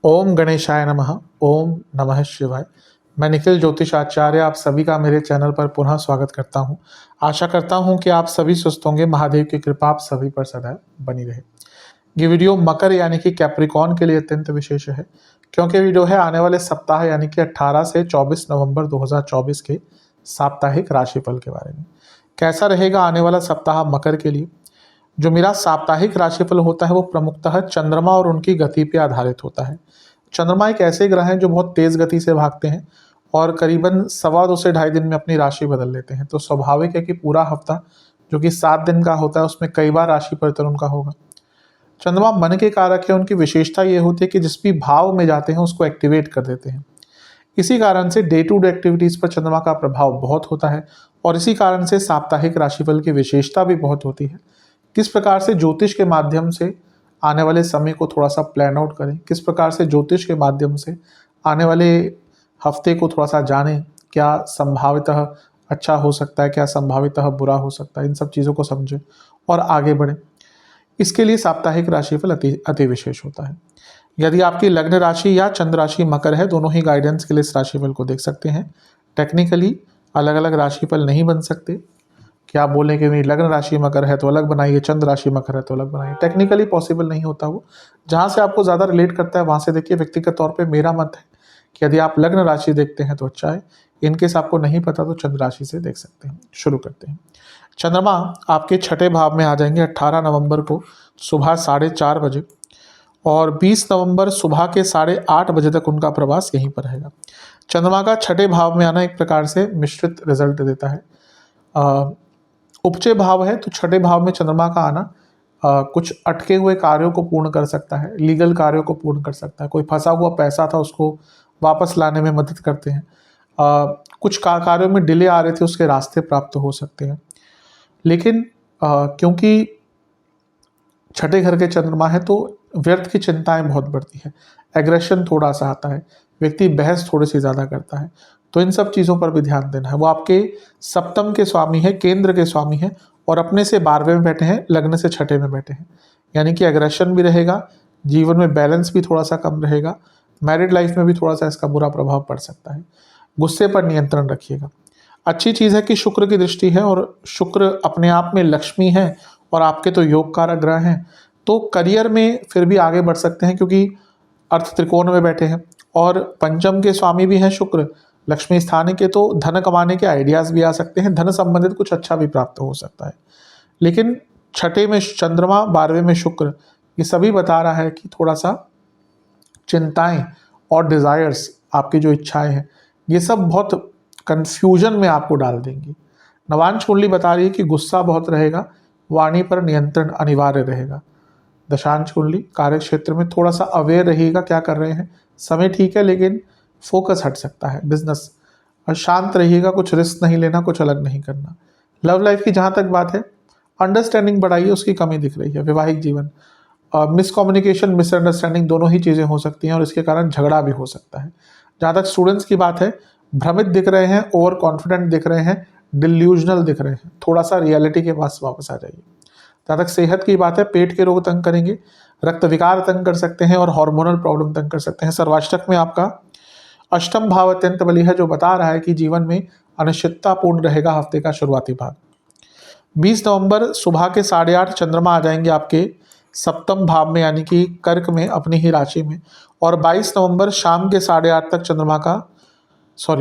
ओम गणेशाय नमः। ओम नमः शिवाय। मैं निखिल ज्योतिष आचार्य आप सभी का मेरे चैनल पर पुनः स्वागत करता हूं। आशा करता हूं कि आप सभी स्वस्थ होंगे। महादेव की कृपा आप सभी पर सदैव बनी रहे। ये वीडियो मकर यानी कि कैप्रिकॉन के लिए अत्यंत विशेष है, क्योंकि वीडियो है आने वाले सप्ताह यानी कि 18 से 24 नवंबर 2024 के साप्ताहिक राशिफल के बारे में। कैसा रहेगा आने वाला सप्ताह मकर के लिए। जो मेरा साप्ताहिक राशिफल होता है वो प्रमुखतः चंद्रमा और उनकी गति पर आधारित होता है। चंद्रमा एक ऐसे ग्रह हैं जो बहुत तेज गति से भागते हैं और करीबन 2.25 से 2.5 दिन में अपनी राशि बदल लेते हैं। तो स्वाभाविक है कि पूरा हफ्ता जो कि 7 दिन का होता है उसमें कई बार राशि परिवर्तन उनका होगा। चंद्रमा मन के कारक है। उनकी विशेषता ये होती है कि जिस भी भाव में जाते हैं उसको एक्टिवेट कर देते हैं। इसी कारण से डे टू डे एक्टिविटीज पर चंद्रमा का प्रभाव बहुत होता है और इसी कारण से साप्ताहिक राशिफल की विशेषता भी बहुत होती है। किस प्रकार से ज्योतिष के माध्यम से आने वाले समय को थोड़ा सा प्लान आउट करें, किस प्रकार से ज्योतिष के माध्यम से आने वाले हफ्ते को थोड़ा सा जानें, क्या संभावितः अच्छा हो सकता है, क्या संभावितः बुरा हो सकता है, इन सब चीज़ों को समझें और आगे बढ़ें। इसके लिए साप्ताहिक राशिफल अति विशेष होता है। यदि आपकी लग्न राशि या चंद्र राशि मकर है, दोनों ही गाइडेंस के लिए इस राशिफल को देख सकते हैं। टेक्निकली अलग अलग राशिफल नहीं बन सकते। क्या आप बोलें कि मेरी लग्न राशि मकर है तो अलग बनाइए, चंद्र राशि मकर है तो अलग बनाइए, टेक्निकली पॉसिबल नहीं होता वो। जहाँ से आपको ज़्यादा रिलेट करता है वहाँ से देखिए। व्यक्तिगत तौर पे मेरा मत है कि यदि आप लग्न राशि देखते हैं तो अच्छा है। इनकेस आपको नहीं पता तो चंद्र राशि से देख सकते हैं। शुरू करते हैं। चंद्रमा आपके छठे भाव में आ जाएंगे 18 नवंबर को सुबह 4:30 बजे और 20 नवंबर सुबह के 8:30 बजे तक उनका प्रवास यहीं पर रहेगा। चंद्रमा का छठे भाव में आना एक प्रकार से मिश्रित रिजल्ट देता है। उपचय भाव है तो छठे भाव में चंद्रमा का आना कुछ अटके हुए कार्यों को पूर्ण कर सकता है, लीगल कार्यों को पूर्ण कर सकता है। कोई फंसा हुआ पैसा था उसको वापस लाने में मदद करते हैं। कुछ कार्यों में डिले आ रहे थे उसके रास्ते प्राप्त हो सकते हैं। लेकिन क्योंकि छठे घर के चंद्रमा है तो व्यर्थ की चिंताएं बहुत बढ़ती है, एग्रेशन थोड़ा सा आता है, व्यक्ति बहस थोड़ी सी ज़्यादा करता है। तो इन सब चीज़ों पर भी ध्यान देना है। वो आपके सप्तम के स्वामी है, केंद्र के स्वामी है और अपने से 12वें में बैठे हैं, लग्न से छठे में बैठे हैं। यानी कि एग्रेशन भी रहेगा, जीवन में बैलेंस भी थोड़ा सा कम रहेगा, मैरिड लाइफ में भी थोड़ा सा इसका बुरा प्रभाव पड़ सकता है। गुस्से पर नियंत्रण रखिएगा। अच्छी चीज़ है कि शुक्र की दृष्टि है और शुक्र अपने आप में लक्ष्मी है और आपके तो योग कारक ग्रह हैं। तो करियर में फिर भी आगे बढ़ सकते हैं क्योंकि अर्थ त्रिकोण में बैठे हैं और पंचम के स्वामी भी हैं शुक्र, लक्ष्मी स्थान के। तो धन कमाने के आइडियाज़ भी आ सकते हैं, धन संबंधित कुछ अच्छा भी प्राप्त हो सकता है। लेकिन छठे में चंद्रमा, 12वें में शुक्र, ये सभी बता रहा है कि थोड़ा सा चिंताएं और डिज़ायर्स, आपकी जो इच्छाएं हैं, ये सब बहुत कंफ्यूजन में आपको डाल देंगी। नवांश कुंडली बता रही है कि गुस्सा बहुत रहेगा, वाणी पर नियंत्रण अनिवार्य रहेगा। दशांश कुंडली कार्य क्षेत्र में थोड़ा सा अवेयर रहिएगा क्या कर रहे हैं। समय ठीक है लेकिन फोकस हट सकता है। बिजनेस और शांत रहिएगा, कुछ रिस्क नहीं लेना, कुछ अलग नहीं करना। लव लाइफ की जहाँ तक बात है, अंडरस्टैंडिंग बढ़ाइए, उसकी कमी दिख रही है। वैवाहिक जीवन मिसकम्युनिकेशन, मिसअंडरस्टैंडिंग दोनों ही चीज़ें हो सकती हैं और इसके कारण झगड़ा भी हो सकता है। जहाँ तक स्टूडेंट्स की बात है, भ्रमित दिख रहे हैं, ओवर कॉन्फिडेंट दिख रहे हैं, डिल्यूजनल दिख रहे हैं, थोड़ा सा रियलिटी के पास वापस आ जाइए। जहाँ तक सेहत की बात है, पेट के रोग तंग करेंगे, रक्त विकार तंग कर सकते हैं और हार्मोनल प्रॉब्लम तंग कर सकते हैं। सर्वाष्टक में आपका अष्टम भाव अत्यंत बली है जो बता रहा है कि जीवन में अनिश्चिततापूर्ण रहेगा हफ्ते का शुरुआती भाग। 20 नवंबर सुबह के 8:30 चंद्रमा आ जाएंगे आपके सप्तम भाव में यानी कि कर्क में, अपनी ही राशि में। और 22 नवंबर शाम के 8:30 तक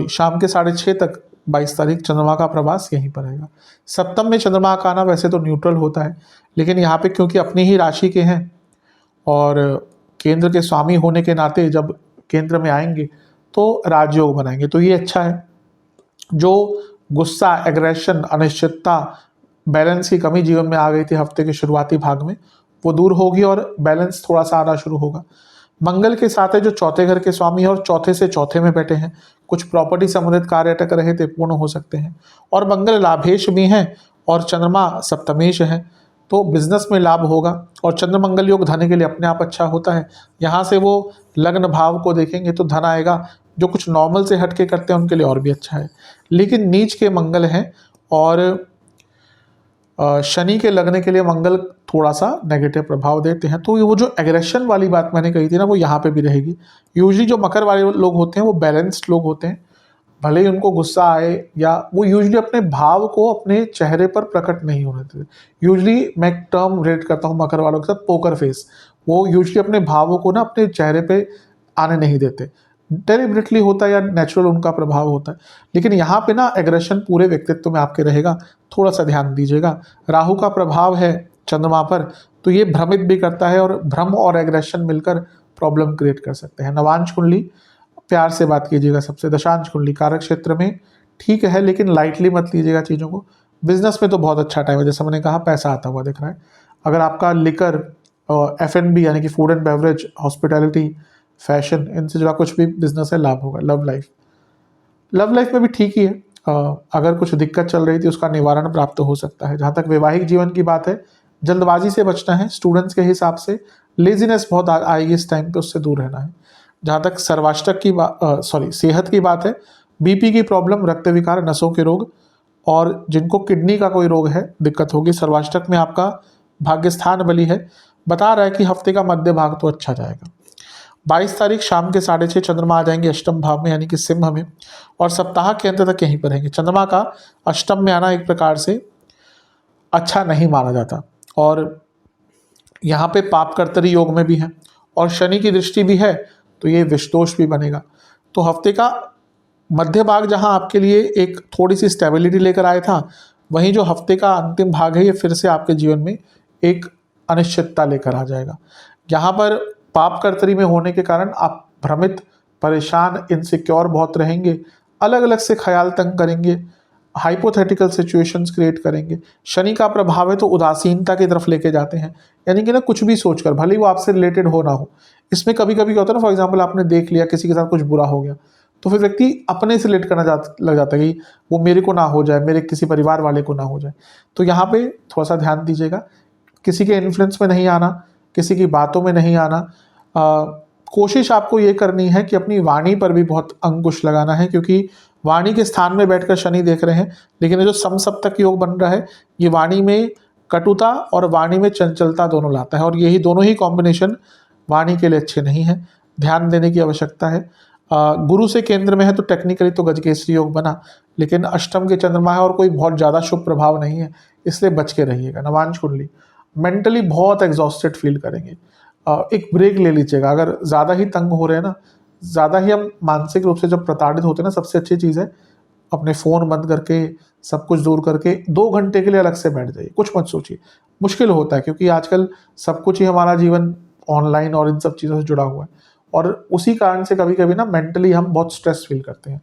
शाम के 6:30 तक 22 तारीख चंद्रमा का प्रवास यहीं पर रहेगा। सप्तम में चंद्रमा का आना वैसे तो न्यूट्रल होता है, लेकिन यहाँ पे क्योंकि अपनी ही राशि के हैं और केंद्र के स्वामी होने के नाते जब केंद्र में आएंगे तो राजयोग बनाएंगे, तो ये अच्छा है। जो गुस्सा, एग्रेशन, अनिश्चितता, बैलेंस की कमी जीवन में आ गई थी हफ्ते के शुरुआती भाग में, वो दूर होगी और बैलेंस थोड़ा सा आना शुरू होगा। मंगल के साथ है जो चौथे घर के स्वामी है और चौथे से चौथे में बैठे हैं। कुछ प्रॉपर्टी संबंधित कार्य अटक रहे थे, पूर्ण हो सकते हैं। और मंगल लाभेश भी हैं और चंद्रमा सप्तमेश है, तो बिजनेस में लाभ होगा। और चंद्र मंगल योग धन के लिए अपने आप अच्छा होता है। यहाँ से वो लग्न भाव को देखेंगे तो धन आएगा। जो कुछ नॉर्मल से हटके करते हैं उनके लिए और भी अच्छा है। लेकिन नीच के मंगल हैं और शनि के लगने के लिए मंगल थोड़ा सा नेगेटिव प्रभाव देते हैं। तो ये वो जो एग्रेशन वाली बात मैंने कही थी ना, वो यहाँ पे भी रहेगी। यूजली जो मकर वाले लोग होते हैं वो बैलेंस्ड लोग होते हैं, भले ही उनको गुस्सा आए, या वो यूजली अपने भाव को अपने चेहरे पर प्रकट नहीं होने देते। यूजली मैं एक टर्म रेट करता हूँ मकर वालों के साथ, पोकर फेस। वो यूजली अपने भावों को ना अपने चेहरे पे आने नहीं देते, डेलिबरेटली होता है या नेचुरल उनका प्रभाव होता है। लेकिन यहाँ पे ना एग्रेशन पूरे व्यक्तित्व में आपके रहेगा, थोड़ा सा ध्यान दीजिएगा। राहु का प्रभाव है चंद्रमा पर, तो ये भ्रमित भी करता है, और भ्रम और एग्रेशन मिलकर प्रॉब्लम क्रिएट कर सकते हैं। नवांश कुंडली प्यार से बात कीजिएगा सबसे। दशांश कुंडली कारक क्षेत्र में ठीक है, लेकिन लाइटली मत लीजिएगा चीज़ों को। बिजनेस में तो बहुत अच्छा टाइम है, जैसे मैंने कहा पैसा आता हुआ दिख रहा है। अगर आपका लिकर, F&B यानी कि food and beverage, hospitality, fashion, इनसे जुड़ा कुछ भी बिजनेस है, लाभ होगा। लव लाइफ में भी ठीक ही है। अगर कुछ दिक्कत चल रही थी उसका निवारण प्राप्त हो सकता है। जहाँ तक वैवाहिक जीवन की बात है, जल्दबाजी से बचना है। स्टूडेंट्स के हिसाब से लेजीनेस बहुत आएगी इस टाइम पे, उससे दूर रहना है। जहाँ तक सर्वाष्टक की सेहत की बात है, बीपी की प्रॉब्लम, रक्त विकार, नसों के रोग, और जिनको किडनी का कोई रोग है दिक्कत होगी। सर्वाष्टक में आपका भाग्यस्थान बली है, बता रहा है कि हफ्ते का मध्य भाग तो अच्छा जाएगा। 22 तारीख शाम के 6:30 चंद्रमा आ जाएंगे अष्टम भाव में, यानी कि सिंह में, और सप्ताह के अंत तक यहीं पर रहेंगे। चंद्रमा का अष्टम में आना एक प्रकार से अच्छा नहीं माना जाता, और यहाँ पे पाप कर्तरी योग में भी है, और शनि की दृष्टि भी है, तो ये विषदोष भी बनेगा। तो हफ्ते का मध्य भाग जहाँ आपके लिए एक थोड़ी सी स्टेबिलिटी लेकर आया था, वहीं जो हफ्ते का अंतिम भाग है ये फिर से आपके जीवन में एक अनिश्चितता लेकर आ जाएगा। यहाँ पर पाप कर्तरी में होने के कारण आप भ्रमित, परेशान, इनसिक्योर बहुत रहेंगे, अलग अलग से ख्याल तंग करेंगे, हाइपोथेटिकल सिचुएशंस क्रिएट करेंगे। शनि का प्रभाव है तो उदासीनता की तरफ लेके जाते हैं, यानी कि ना कुछ भी सोचकर, भले ही वो आपसे रिलेटेड हो ना हो। इसमें कभी कभी क्या होता है ना, फॉर एग्जाम्पल आपने देख लिया किसी के साथ कुछ बुरा हो गया, तो फिर व्यक्ति अपने से रिलेट करना लग जाता है कि वो मेरे को ना हो जाए, मेरे किसी परिवार वाले को ना हो जाए। तो यहाँ पे थोड़ा सा ध्यान दीजिएगा, किसी के इन्फ्लुएंस में नहीं आना, किसी की बातों में नहीं आना। कोशिश आपको ये करनी है कि अपनी वाणी पर भी बहुत अंकुश लगाना है, क्योंकि वाणी के स्थान में बैठकर शनि देख रहे हैं, लेकिन ये जो समसप्तक योग बन रहा है ये वाणी में कटुता और वाणी में चंचलता दोनों लाता है, और यही दोनों ही कॉम्बिनेशन वाणी के लिए अच्छे नहीं है। ध्यान देने की आवश्यकता है। गुरु से केंद्र में है तो टेक्निकली तो गजकेसरी योग बना, लेकिन अष्टम के चंद्रमा है और कोई बहुत ज़्यादा शुभ प्रभाव नहीं है, इसलिए बच के रहिएगा। नवांश कुंडली मेंटली बहुत एग्जॉस्टेड फील करेंगे, एक ब्रेक ले लीजिएगा। अगर ज़्यादा ही तंग हो रहे हैं ना, ज़्यादा ही हम मानसिक रूप से जब प्रताड़ित होते हैं ना, सबसे अच्छी चीज़ है अपने फ़ोन बंद करके, सब कुछ दूर करके 2 घंटे के लिए अलग से बैठ जाइए, कुछ मत सोचिए। मुश्किल होता है क्योंकि आजकल सब कुछ ही हमारा जीवन ऑनलाइन और इन सब चीज़ों से जुड़ा हुआ है, और उसी कारण से कभी कभी ना मेंटली हम बहुत स्ट्रेस फील करते हैं।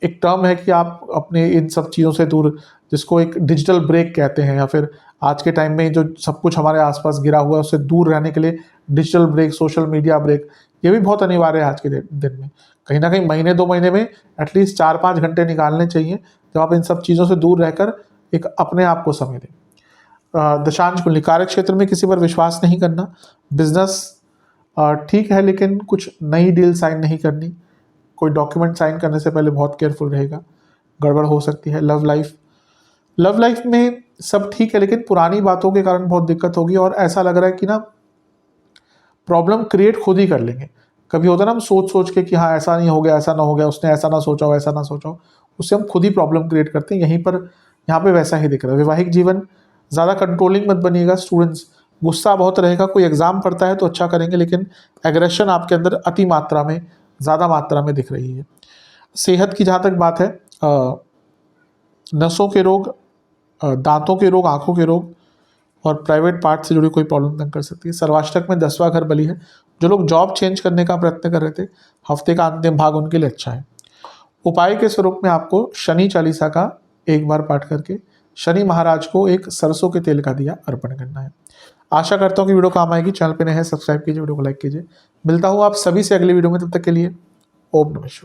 एक टर्म है कि आप अपने इन सब चीज़ों से दूर, जिसको एक डिजिटल ब्रेक कहते हैं, या फिर आज के टाइम में जो सब कुछ हमारे आसपास गिरा हुआ है उससे दूर रहने के लिए digital break, social media break, ये भी बहुत अनिवार्य है आज के दिन में। कहीं ना कहीं महीने 2 महीने में एटलीस्ट 4-5 घंटे निकालने चाहिए, जब आप इन सब चीज़ों से दूर रहकर एक अपने आप को समय दें। दशांश कुंडली कार्य क्षेत्र में किसी पर विश्वास नहीं करना। बिजनेस ठीक है, लेकिन कुछ नई डील साइन नहीं करनी। कोई डॉक्यूमेंट साइन करने से पहले बहुत केयरफुल रहेगा, गड़बड़ हो सकती है। लव लाइफ में सब ठीक है, लेकिन पुरानी बातों के कारण बहुत दिक्कत होगी, और ऐसा लग रहा है कि ना प्रॉब्लम क्रिएट खुद ही कर लेंगे। कभी होता है ना, हम सोच के कि हाँ ऐसा नहीं हो गया, ऐसा ना हो गया, उसने ऐसा ना सोचा हो, ऐसा ना सोचा हो, उससे हम खुद ही प्रॉब्लम क्रिएट करते हैं। यहाँ पे वैसा ही दिख रहा है। वैवाहिक जीवन ज़्यादा कंट्रोलिंग मत बनिएगा। स्टूडेंट्स गुस्सा बहुत रहेगा, कोई एग्जाम पढ़ता है तो अच्छा करेंगे, लेकिन एग्रेशन आपके अंदर अति मात्रा में, ज़्यादा मात्रा में दिख रही है। सेहत की जहाँ तक बात है, नसों के रोग, दांतों के रोग, आँखों के रोग और प्राइवेट पार्ट से जुड़ी कोई प्रॉब्लम तंग कर सकती है। सर्वाष्टक में 10वां घर बली है। जो लोग जॉब चेंज करने का प्रयत्न कर रहे थे, हफ्ते का अंतिम भाग उनके लिए अच्छा है। उपाय के स्वरूप में आपको शनि चालीसा का एक बार पाठ करके शनि महाराज को एक सरसों के तेल का दिया अर्पण करना है। आशा करता हूँ कि वीडियो काम आएगी। चैनल पे नए हैं, सब्सक्राइब कीजिए, वीडियो को लाइक कीजिए। मिलता हूँ आप सभी से अगली वीडियो में, तब तक के लिए ओम नमः शिवाय।